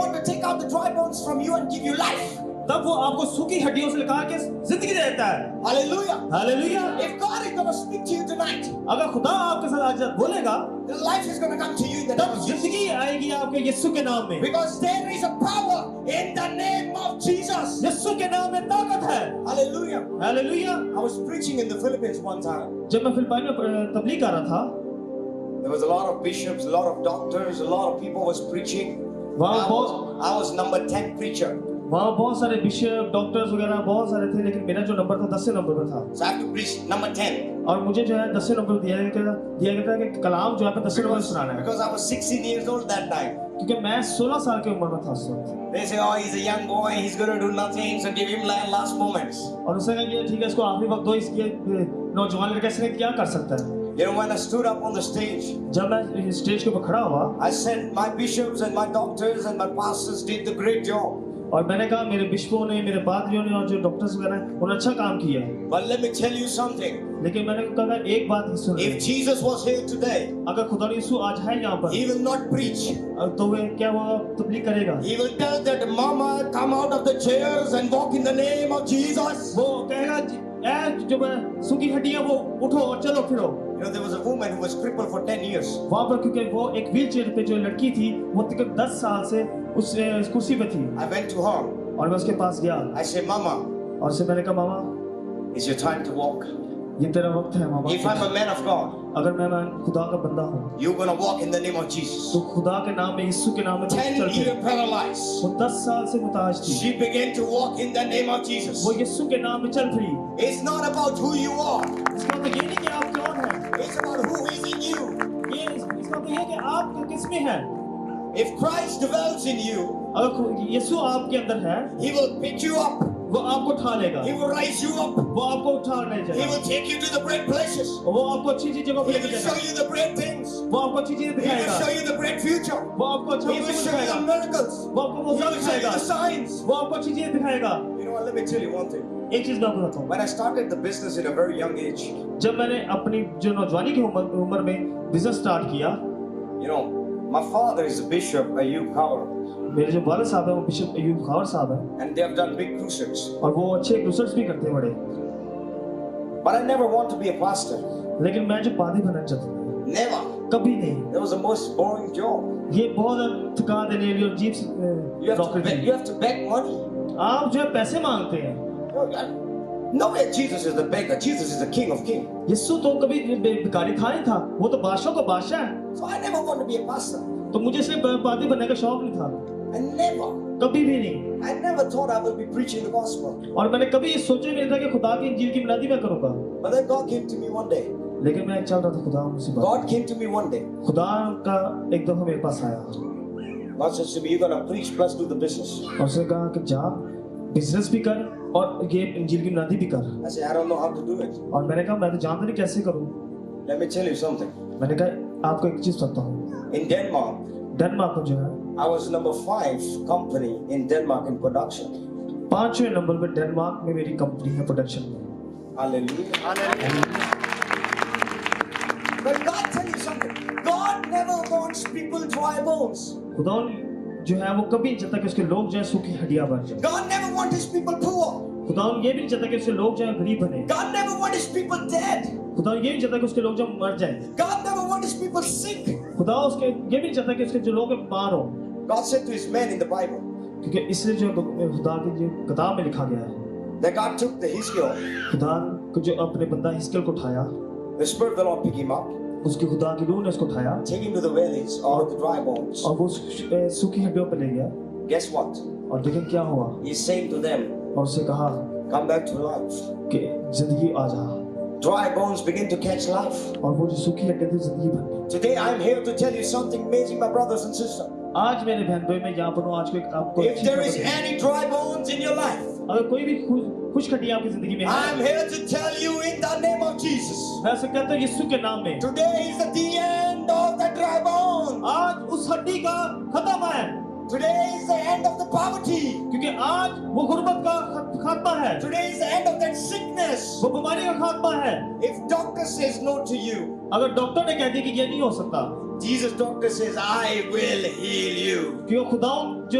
able to take out the dry bones from you and give you life. तब वो आपको सूखी हड्डियों से निकाल के जिंदगी देता है। Hallelujah. Hallelujah. If God is going to speak to you tonight, अगर खुदा आपके साथ आज बोलेगा, then life is going to come to you in the name तब of Jesus. जिंदगी आएगी आपके यीशु के नाम में। Because there is a power in the name of Jesus. यीशु के नाम में ताकत है। Hallelujah. Hallelujah. I was preaching in the Philippines one time. जब मैं फिलिपाइन में तबलीग कर रहा था, There was a lot of bishops, a lot of doctors, a lot of people was preaching. वहाँ I was number 10 preacher. बहुत सारे bishop, doctors वगैरह बहुत सारे थे, लेकिन मेरा जो नंबर था 10 नंबर पर था। So I have to preach number 10. और मुझे जो है 10 नंबर दिया गया था कि कलाम जो है 10 नंबर सुनाना है। Because I was 16 years old that time. क्योंकि मैं 16 साल की उम्र में था उस वक्त। They say, oh, he's a young boy, he's going to do nothing, so give him last moments. और उसने कहा कि ठीक है, इसको आखिरी वक्त दो, इसके नौजवान लड़का इसने क्या कर सकता है। You know, when I stood up on the stage, जब मैं स्टेज के ऊपर खड़ा हुआ, I said, my bishops and my doctors and my pastors did the great job. और मैंने कहा मेरे बिशपों ने, मेरे पादरियों ने और जो डॉक्टर्स वगैरह हैं, उन्होंने अच्छा काम किया है। But let me tell you something. लेकिन मैंने कहा एक बात सुनो, If Jesus was here today, अगर खुदा यीशु आज है यहाँ पर, he will not preach. तो वे क्या वो तबलीग करेगा? He will tell that mama come out of the chairs and walk in the name of Jesus. वो कहेगा जो सूखी हड्डियां वो उठो और चलो फिरो। You know, there was a woman who was crippled for 10 years. वहाँ पर क्योंकि वो एक व्हील चेयर पे जो लड़की थी, वो तकरीबन 10 साल से उस कुर्सी पे थी। I went to her. और मैं उसके पास गया। I said, Mama, और से मैंने कहा मामा, it's your time to walk. ये तेरा वक्त है मामा। If I'm a man of God, अगर मैं खुदा का बंदा हूँ, you're gonna walk in the name of Jesus. तो खुदा के नाम में, यीशु के नाम में 10 चल years पड़े। paralyzed. वो 10 साल से मुताज थी। She began to walk in the name of Jesus. वो यीशु के नाम में चल पड़ी। It's not about who you are. इसका मतलब ये नहीं कि आप कौन हैं। It's about who is in you. इसका मतलब ये कि आप किस में हैं। If Christ dwells in you, अगर यीशु आपके अंदर है, He will pick you up. वो आपको उठा लेगा। He will raise you up. वो आपको उठा ले He जाएगा। will take you to the great places. वो आपको अच्छी जगह पे He लेके will show जाएगा। you the great things. वो आपको अच्छी चीजें He will दिखाएगा। show you the great future. वो आपको अच्छा He will भविष्य show you the दिखाएगा। miracles. वो आपको He मौका will show you दिखाएगा। the signs. वो आपको अच्छी चीजें दिखाएगा। You know what? Let me tell you one thing. एक चीज मैं आपको बताता हूँ। When I started the business at a very young age, जब मैंने अपनी जो नौजवानी की उम्र में बिजनेस स्टार्ट किया, you know, my father is a bishop, Ayub Kaur, मेरे जो वालिद साहब हैं वो बिशप अयूब खावर साहब हैं, and they have done big crusades. और वो अच्छे रिसर्च भी करते हैं बड़े। But I never want to be a pastor. लेकिन मैं जो पादी बनना चाहता हूँ, Never. कभी नहीं। That was the most boring job. ये बहुत थका देने वाली और अजीब सी You have to नौकरी beg, थी। you have to beg money. आप जो है पैसे मांगते हैं। No way, Jesus is the beggar. Jesus is the King of Kings. यीशु तो कभी भिखारी था नहीं था, वो तो बादशाह का बादशाह है। So I never want to be a pastor. तो मुझे सिर्फ पादी बनने का शौक नहीं था, I never. कभी भी नहीं। I never thought I would be preaching the gospel. और मैंने कभी ये सोचा नहीं था कि खुदा की इंजील की मिलादी मैं करूंगा। But then God came to me one day. लेकिन मैं चल रहा था, खुदा मुझसे बात, God came to me one day. खुदा का एक दफा मेरे पास आया God says to me, you're going to preach plus do the business. और उसने कहा कि जा बिजनेस भी कर और ये इंजील की मिलादी भी कर। I said, I don't know how to do it. और मैंने कहा मैं तो जानता नहीं कैसे करूं। Let me tell you something. मैंने कहा आपको एक चीज बताता हूँ, In Denmark, डेनमार्क में जो है I was number 5 company in Denmark in production. 5वें नंबर पे डेनमार्क में मेरी कंपनी है प्रोडक्शन में। Hallelujah. But God tell you something. God never wants people dry bones. खुदा जो है वो कभी नहीं चाहता कि उसके लोग जो है सूखी हड्डियां बन जाए। God never wants his people poor. खुदा ये भी नहीं चाहता कि उसके लोग जो है गरीब बने। God never wants his people dead. खुदा ये नहीं चाहता कि उसके लोग जो मर जाएं। God never wants his people sick. खुदा उसके ये भी नहीं चाहता कि उसके जो लोग बीमार हो। God said to his men in the Bible क्योंकि इसलिए जो खुदा की जो किताब में लिखा गया है, that God took the Hiskiel, खुदा को जो अपने बंदा हिस्कियल को उठाया, the Spirit of the Lord picked him up, उसकी खुदा की रूह ने उसको उठाया take him to the valleys or the dry bones. और वो सूखी हड्डियों पे ले गया। Guess what? और देखिए क्या हुआ, He's saying to them, और उससे कहा come back to life. कि जिंदगी आ जा। Dry bones begin to catch life. और वो जो सूखी हड्डियां थी जिंदगी बन गई। Today I'm here to tell you something amazing, my brothers and sisters. आज मेरे बहन भाई मैं यहाँ पर हूँ, आज को आपको If there is any dry bones in your life, अगर कोई भी खुश हड्डियां आपकी जिंदगी में है, I'm here to tell you in the name of Jesus. मैं ऐसा कहता हूँ यीशु के नाम में, Today is the end of the dry bones. आज उस हड्डी का खत्म है। Today is the end of the poverty. क्योंकि आज वो गुर्बत का खात्मा है, Today is the end of that sickness. वो बीमारी का खात्मा है। If doctor says no to you, अगर डॉक्टर ने कह दिया कि ये नहीं हो सकता, Jesus doctor says, I will heal you. क्योंकि खुदा जो